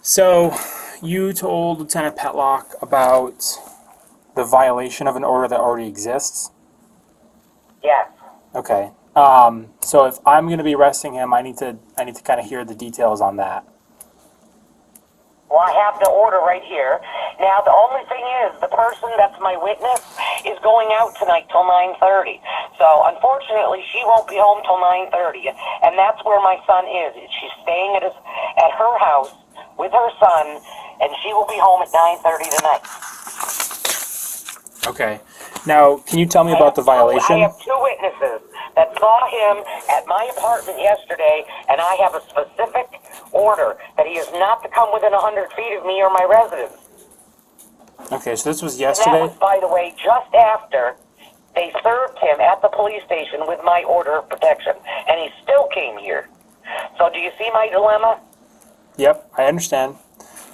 So, you told Lieutenant Petlock about the violation of an order that already exists? Yes. Okay. So if I'm going to be arresting him, I need to kind of hear the details on that. Well, I have the order right here. Now, the only thing is, the person that's my witness is going out tonight till 9:30. So, unfortunately, she won't be home till 9:30, and that's where my son is. She's staying at her house with her son, and she will be home at 9:30 tonight. Okay. Now, can you tell me about the violation? I have two witnesses that saw him at my apartment yesterday, and I have a specific order that he is not to come within 100 feet of me or my residence. Okay, so this was And yesterday? that was, by the way, just after they served him at the police station with my order of protection, and he still came here. So do you see my dilemma? Yep, I understand.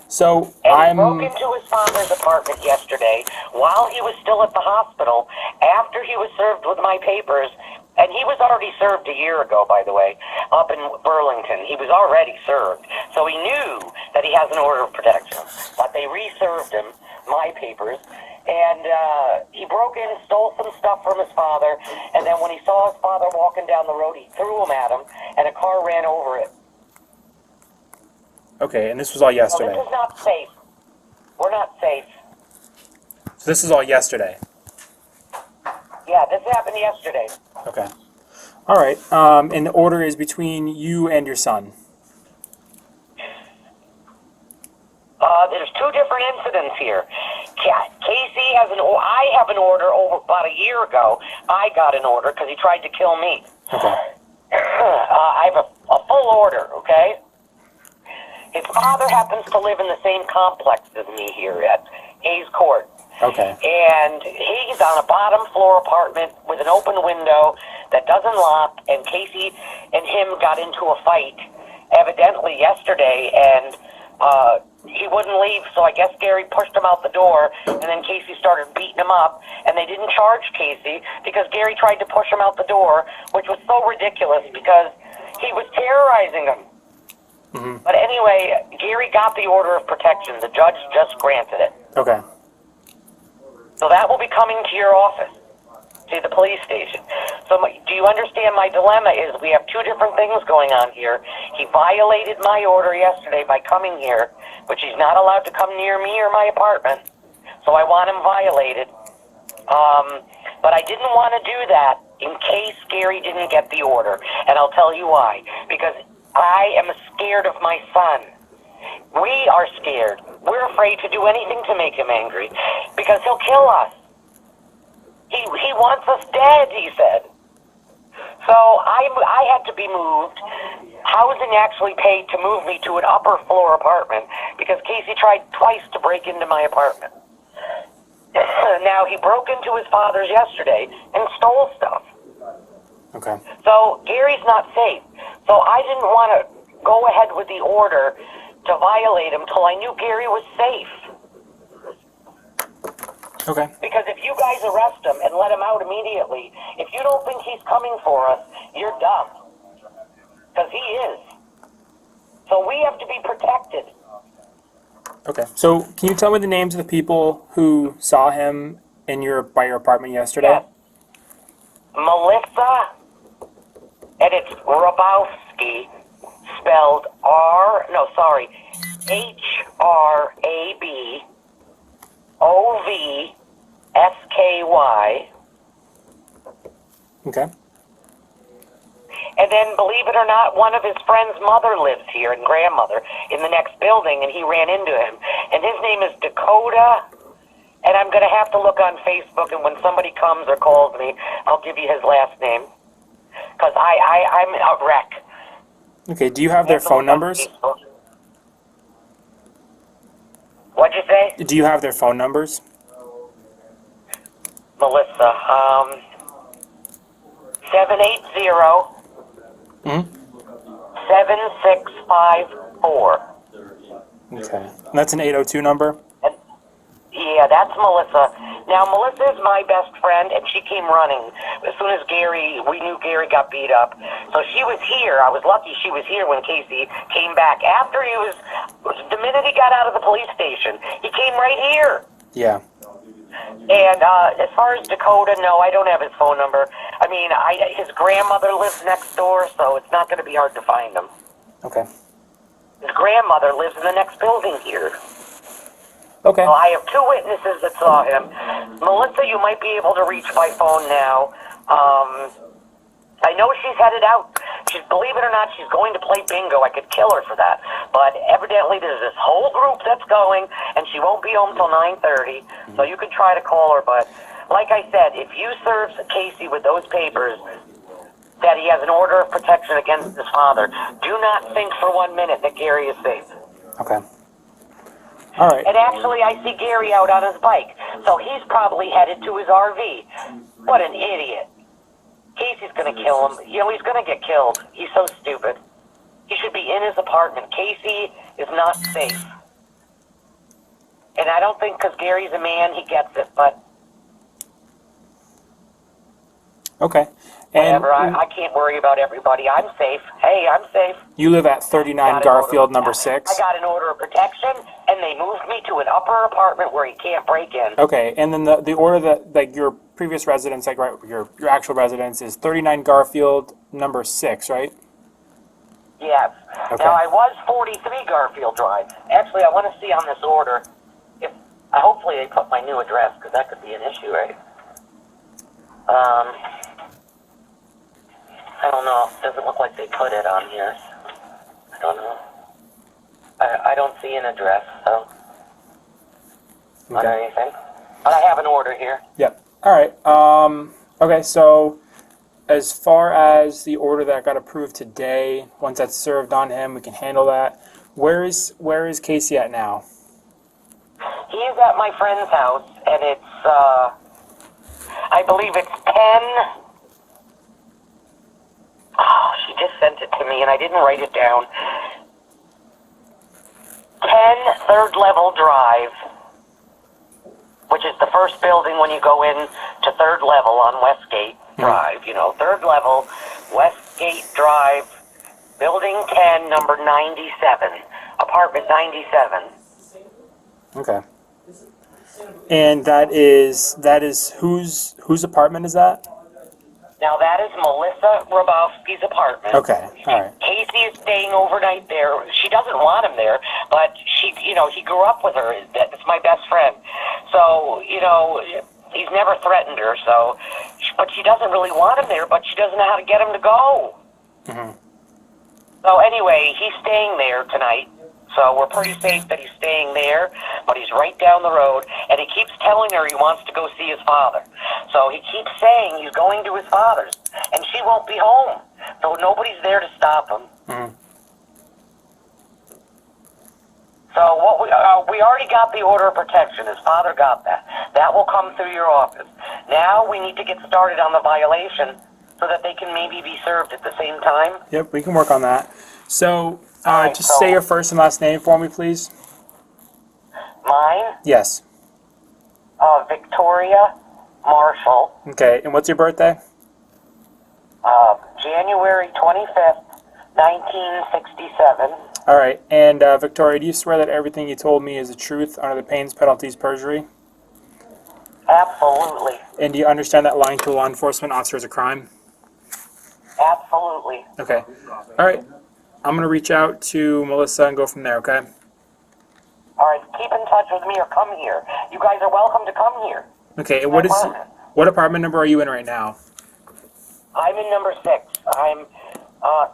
So, And he broke into his father's apartment yesterday while he was still at the hospital after he was served with my papers. And he was already served a year ago, by the way, up in Burlington. He was already served. So he knew that he has an order of protection. But they reserved him, my papers. And he broke in, stole some stuff from his father. And then when he saw his father walking down the road, he threw him at him, and a car ran over it. Okay, and this was all yesterday. So this is not safe. We're not safe. So this is all yesterday. Yeah, this happened yesterday. Okay. All right. And the order is between you and your son. There's two different incidents here. Casey has I have an order over about a year ago. I got an order because he tried to kill me. Okay. I have a full order, okay? His father happens to live in the same complex as me here at Hayes Court. Okay. And he's on a bottom floor apartment with an open window that doesn't lock, and Casey and him got into a fight evidently yesterday, and he wouldn't leave, so I guess Gary pushed him out the door, and then Casey started beating him up, and they didn't charge Casey because Gary tried to push him out the door, which was so ridiculous because he was terrorizing him. Mm-hmm. But anyway, Gary got the order of protection. The judge just granted it. Okay. So that will be coming to your office, to the police station. So do you understand my dilemma is we have two different things going on here. He violated my order yesterday by coming here, which he's not allowed to come near me or my apartment. So I want him violated. But I didn't want to do that in case Gary didn't get the order. And I'll tell you why. Because I am scared of my son. We are scared. We're afraid to do anything to make him angry because he'll kill us. He wants us dead, he said. So I had to be moved. Housing actually paid to move me to an upper floor apartment because Casey tried twice to break into my apartment. Now, he broke into his father's yesterday and stole stuff. Okay. So Gary's not safe. So I didn't want to go ahead with the order to violate him till I knew Gary was safe. Okay. Because if you guys arrest him and let him out immediately, if you don't think he's coming for us, you're dumb. Because he is. So we have to be protected. Okay. So can you tell me the names of the people who saw him by your apartment yesterday? Yes. Melissa, and it's Hrabowski, spelled Hrabovsky. Okay. And then, believe it or not, one of his friend's mother lives here, and grandmother, in the next building, and he ran into him. And his name is Dakota, and I'm going to have to look on Facebook, and when somebody comes or calls me, I'll give you his last name. Because I'm a wreck. Okay, do you have their phone numbers? What'd you say? Do you have their phone numbers? Melissa, 780 7654. Okay. And that's an 802 number? Yeah, Yeah, that's Melissa. Now, Melissa is my best friend, and she came running as soon as we knew Gary got beat up. So she was here. I was lucky she was here when Casey came back. The minute he got out of the police station, he came right here. Yeah. And as far as Dakota, no, I don't have his phone number. I mean, his grandmother lives next door, so it's not going to be hard to find him. Okay. His grandmother lives in the next building here. Okay. Well, I have two witnesses that saw him. Melissa, you might be able to reach by phone now. I know she's headed out. Believe it or not, she's going to play bingo. I could kill her for that. But evidently there's this whole group that's going, and she won't be home till 9:30. So you could try to call her. But like I said, if you serve Casey with those papers that he has an order of protection against his father, do not think for 1 minute that Gary is safe. Okay. All right. And actually, I see Gary out on his bike, so he's probably headed to his RV. What an idiot. Casey's going to kill him. You know, he's going to get killed. He's so stupid. He should be in his apartment. Casey is not safe. And I don't think because Gary's a man, he gets it, but Okay. And whatever. I can't worry about everybody. I'm safe. Hey, I'm safe. you live at 39 Garfield, number 6? I got an order of protection, and they moved me to an upper apartment where he can't break in. Okay, and then the order that, like, your previous residence, like, right, your actual residence is 39 Garfield, number 6, right? Yes. Okay. Now, I was 43 Garfield Drive. Actually, I want to see on this order if hopefully they put my new address, because that could be an issue, right? I don't know. It doesn't look like they put it on here. I don't know. I don't see an address, so Okay. anything. But I have an order here. Yep. All right. Okay, so as far as the order that got approved today, once that's served on him, we can handle that. Where is Casey at now? He is at my friend's house, and it's, I believe it's 10. Oh, she just sent it to me, and I didn't write it down. 10 Third Level Drive, which is the first building when you go in to Third Level on Westgate Drive. You know, Third Level, Westgate Drive, Building 10, number 97, apartment 97. Okay. And that is whose apartment is that? Now, that is Melissa Rabowski's apartment. Okay, all right. Casey is staying overnight there. She doesn't want him there, but he grew up with her. That's my best friend. So, he's never threatened her, but she doesn't really want him there, but she doesn't know how to get him to go. Mm-hmm. So anyway, he's staying there tonight. So we're pretty safe that he's staying there, but he's right down the road, and he keeps telling her he wants to go see his father. So he keeps saying he's going to his father's, and she won't be home. So nobody's there to stop him. Mm-hmm. So what we already got the order of protection. His father got that. That will come through your office. Now we need to get started on the violation so that they can maybe be served at the same time. Yep, we can work on that. So, Alright, just say your first and last name for me, please. Mine, Yes. Victoria Marshall, Okay, and what's your birthday? January 25th, 1967. All right, and Victoria, do you swear that everything you told me is the truth under the pains, penalties, perjury? Absolutely. And do you understand that lying to a law enforcement officer is a crime? Absolutely. Okay. All right. I'm going to reach out to Melissa and go from there, okay? All right, keep in touch with me or come here. You guys are welcome to come here. Okay, and what apartment number are you in right now? I'm in number 6. I'm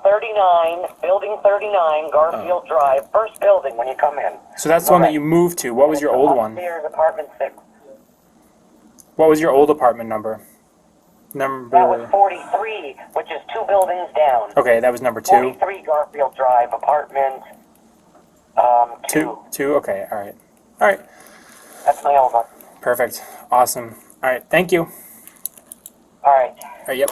39, building 39, Garfield Drive, first building when you come in. So that's the one that you moved to. What was your old one? Upstairs, apartment 6. What was your old apartment number? That was 43, which is 2 buildings down. Okay, that was number 2. 43 Garfield Drive, apartment 2. 2? Okay, all right. All right. That's my old one. Perfect. Awesome. All right, thank you. All right. All right, yep.